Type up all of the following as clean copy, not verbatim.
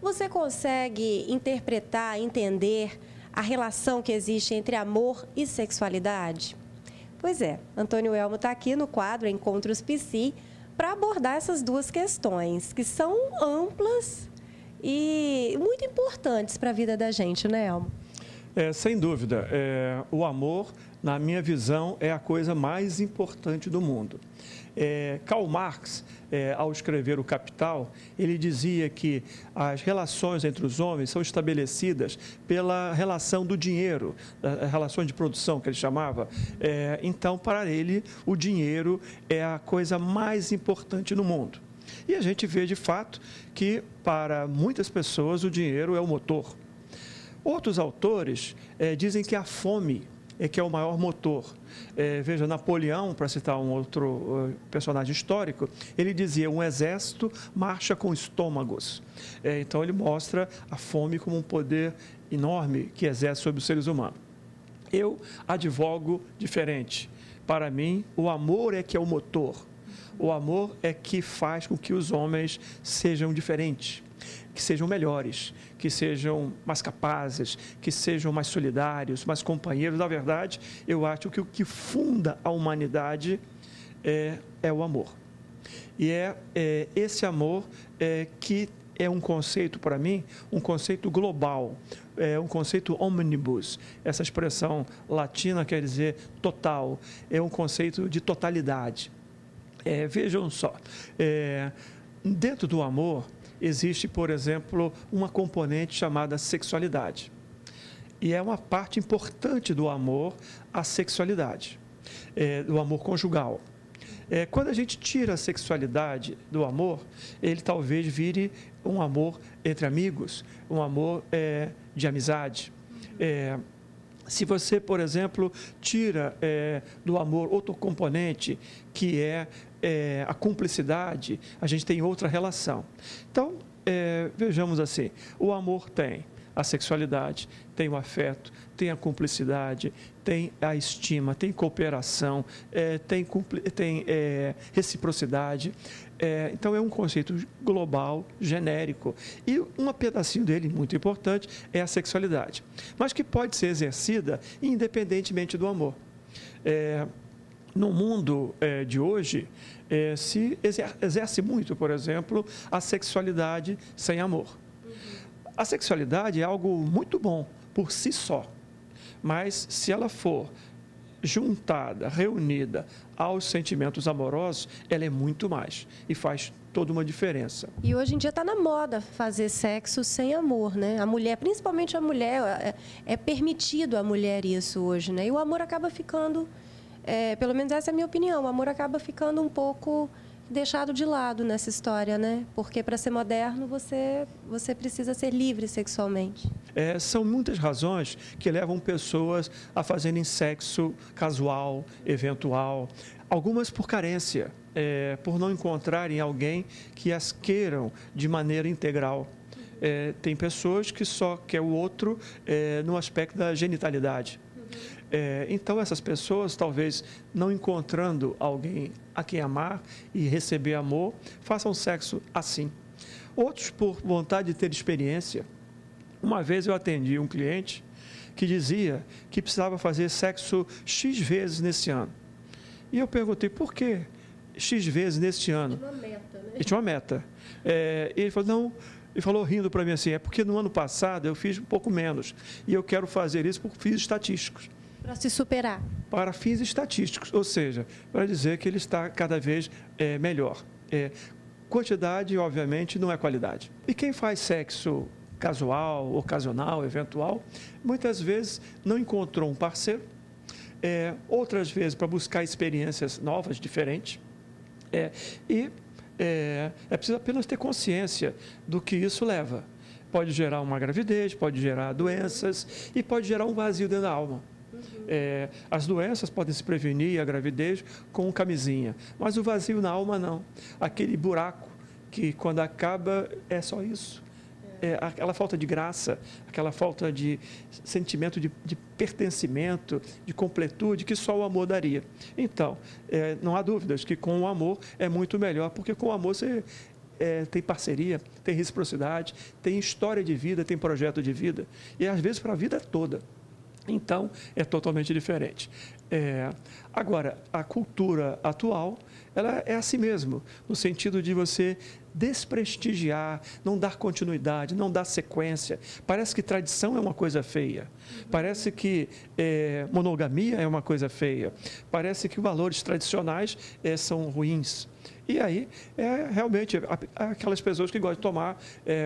Você consegue interpretar, entender a relação que existe entre amor e sexualidade? Pois é, Antônio Elmo está aqui no quadro Encontros Psi para abordar essas duas questões, que são amplas e muito importantes para a vida da gente, né, Elmo? Sem dúvida. O amor, na minha visão, é a coisa mais importante do mundo. Karl Marx, ao escrever O Capital, ele dizia que as relações entre os homens são estabelecidas pela relação do dinheiro, relações de produção, que ele chamava. Então, para ele, o dinheiro é a coisa mais importante no mundo. E a gente vê, de fato, que para muitas pessoas o dinheiro é o motor. Outros autores dizem que a fome é que é o maior motor. Veja, Napoleão, para citar um outro personagem histórico, ele dizia: um exército marcha com estômagos. Então, ele mostra a fome como um poder enorme que exerce sobre os seres humanos. Eu advogo diferente. Para mim, o amor é que é o motor. O amor é que faz com que os homens sejam diferentes, que sejam melhores, que sejam mais capazes, que sejam mais solidários, mais companheiros. Na verdade, eu acho que o que funda a humanidade é o amor. E esse amor que é um conceito, para mim, um conceito global, um conceito omnibus. Essa expressão latina quer dizer total, é um conceito de totalidade. Vejam só, dentro do amor existe, por exemplo, uma componente chamada sexualidade. E é uma parte importante do amor, a sexualidade, do amor conjugal. Quando a gente tira a sexualidade do amor, ele talvez vire um amor entre amigos, um amor de amizade. Se você, por exemplo, tira do amor outro componente, que é a cumplicidade, a gente tem outra relação. Então, vejamos assim, o amor tem a sexualidade, tem o afeto, tem a cumplicidade, tem a estima, tem cooperação, tem reciprocidade. Então, é um conceito global, genérico. E um pedacinho dele, muito importante, é a sexualidade, mas que pode ser exercida independentemente do amor. No mundo de hoje, se exerce muito, por exemplo, a sexualidade sem amor. A sexualidade é algo muito bom por si só, mas se ela for juntada, reunida aos sentimentos amorosos, ela é muito mais e faz toda uma diferença. E hoje em dia está na moda fazer sexo sem amor, né? A mulher, principalmente a mulher, é permitido à mulher isso hoje, né? E o amor acaba ficando, pelo menos essa é a minha opinião, o amor acaba ficando um pouco deixado de lado nessa história, né? Porque para ser moderno você precisa ser livre sexualmente. São muitas razões que levam pessoas a fazerem sexo casual, eventual, algumas por carência, por não encontrarem alguém que as queiram de maneira integral. Tem pessoas que só quer o outro no aspecto da genitalidade. Então, essas pessoas, talvez não encontrando alguém a quem amar e receber amor, façam sexo assim. Outros, por vontade de ter experiência. Uma vez eu atendi um cliente que dizia que precisava fazer sexo X vezes nesse ano. E eu perguntei, por que X vezes neste ano? Tinha uma meta, né? E tinha uma meta. Ele falou, não... Ele falou rindo para mim assim, porque no ano passado eu fiz um pouco menos. E eu quero fazer isso por fins estatísticos. Para se superar. Para fins estatísticos, ou seja, para dizer que ele está cada vez melhor. Quantidade, obviamente, não é qualidade. E quem faz sexo casual, ocasional, eventual, muitas vezes não encontrou um parceiro, outras vezes para buscar experiências novas, diferentes, e é preciso apenas ter consciência do que isso leva. Pode gerar uma gravidez, pode gerar doenças e pode gerar um vazio dentro da alma. As doenças podem se prevenir, a gravidez, com camisinha, mas o vazio na alma não. Aquele buraco que quando acaba é só isso. Aquela falta de graça, aquela falta de sentimento de pertencimento, de completude que só o amor daria. Então, não há dúvidas que com o amor é muito melhor, porque com o amor você tem parceria, tem reciprocidade, tem história de vida, tem projeto de vida, e às vezes para a vida toda. Então, é totalmente diferente. Agora, a cultura atual, ela é assim mesmo, no sentido de você desprestigiar, não dar continuidade, não dar sequência. Parece que tradição é uma coisa feia. Parece que monogamia é uma coisa feia. Parece que valores tradicionais são ruins. E aí, realmente, aquelas pessoas que gostam de tomar,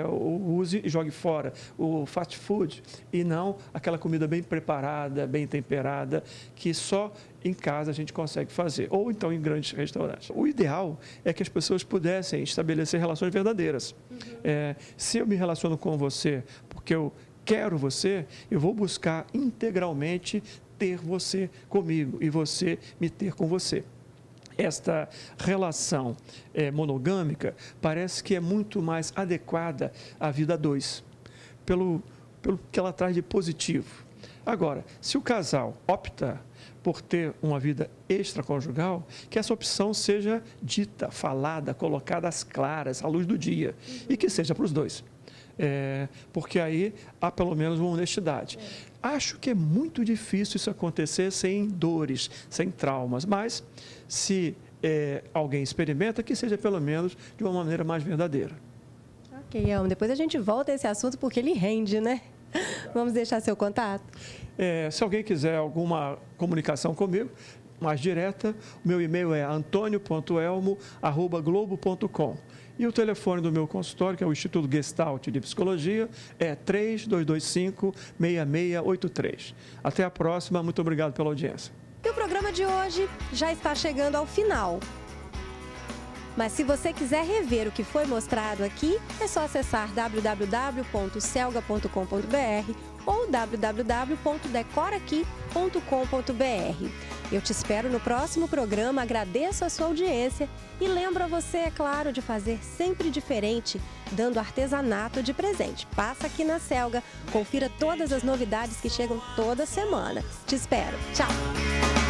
use e jogue fora o fast food, e não aquela comida bem preparada, bem temperada, que só em casa a gente consegue fazer, ou então em grandes restaurantes. O ideal é que as pessoas pudessem estabelecer relações verdadeiras. Se eu me relaciono com você porque eu quero você, eu vou buscar integralmente ter você comigo e você me ter com você. Esta relação monogâmica parece que é muito mais adequada à vida a dois, pelo que ela traz de positivo. Agora, se o casal opta por ter uma vida extraconjugal, que essa opção seja dita, falada, colocada às claras, à luz do dia, e que seja para os dois. Porque aí há pelo menos uma honestidade. Acho que é muito difícil isso acontecer sem dores, sem traumas, mas se alguém experimenta, que seja pelo menos de uma maneira mais verdadeira. Ok, Elmo, depois a gente volta a esse assunto porque ele rende, né? Vamos deixar seu contato? Se alguém quiser alguma comunicação comigo, mais direta, o meu e-mail é antonio.elmo@globo.com. E o telefone do meu consultório, que é o Instituto Gestalt de Psicologia, é 3225-6683. Até a próxima, muito obrigado pela audiência. E o programa de hoje já está chegando ao final. Mas se você quiser rever o que foi mostrado aqui, é só acessar www.celga.com.br ou www.decoraqui.com.br. Eu te espero no próximo programa, agradeço a sua audiência e lembro a você, é claro, de fazer sempre diferente, dando artesanato de presente. Passa aqui na Celga, confira todas as novidades que chegam toda semana. Te espero. Tchau!